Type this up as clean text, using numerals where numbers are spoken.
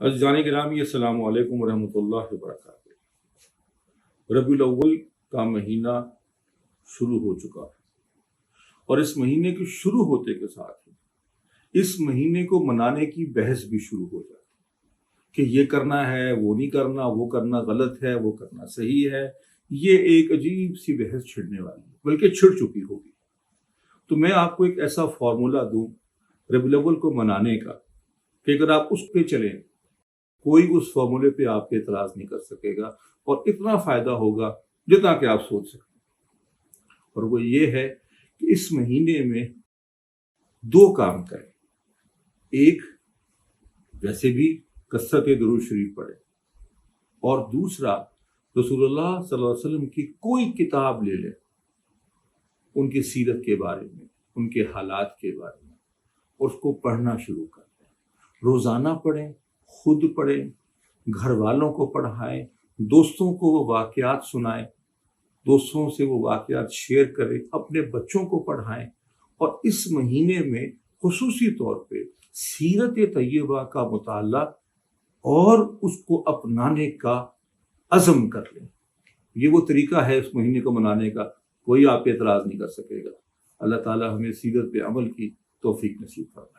عزیزان گرامی، السلام علیکم ورحمۃ اللہ وبرکاتہ۔ ربیع الاول کا مہینہ شروع ہو چکا ہے، اور اس مہینے کے شروع ہوتے کے ساتھ ہی اس مہینے کو منانے کی بحث بھی شروع ہو جاتی ہے کہ یہ کرنا ہے، وہ نہیں کرنا، وہ کرنا غلط ہے، وہ کرنا صحیح ہے۔ یہ ایک عجیب سی بحث چھڑنے والی ہے، بلکہ چھڑ چکی ہوگی۔ تو میں آپ کو ایک ایسا فارمولہ دوں ربیع الاول کو منانے کا کہ اگر آپ اس پہ چلیں، کوئی اس فارمولے پہ آپ کے اعتراض نہیں کر سکے گا، اور اتنا فائدہ ہوگا جتنا کہ آپ سوچ سکتے ہیں۔ اور وہ یہ ہے کہ اس مہینے میں دو کام کریں۔ ایک، ویسے بھی کثرت درود شریف پڑھیں، اور دوسرا رسول اللہ صلی اللہ علیہ وسلم کی کوئی کتاب لے لیں، ان کی سیرت کے بارے میں، ان کے حالات کے بارے میں، اور اس کو پڑھنا شروع کر دیں۔ روزانہ پڑھیں، خود پڑھیں، گھر والوں کو پڑھائیں، دوستوں کو وہ واقعات سنائیں، دوستوں سے وہ واقعات شیئر کریں، اپنے بچوں کو پڑھائیں، اور اس مہینے میں خصوصی طور پہ سیرت طیبہ کا مطالعہ اور اس کو اپنانے کا عزم کر لیں۔ یہ وہ طریقہ ہے اس مہینے کو منانے کا، کوئی آپ پہ اعتراض نہیں کر سکے گا۔ اللہ تعالی ہمیں سیرت پہ عمل کی توفیق نصیب فرمائے۔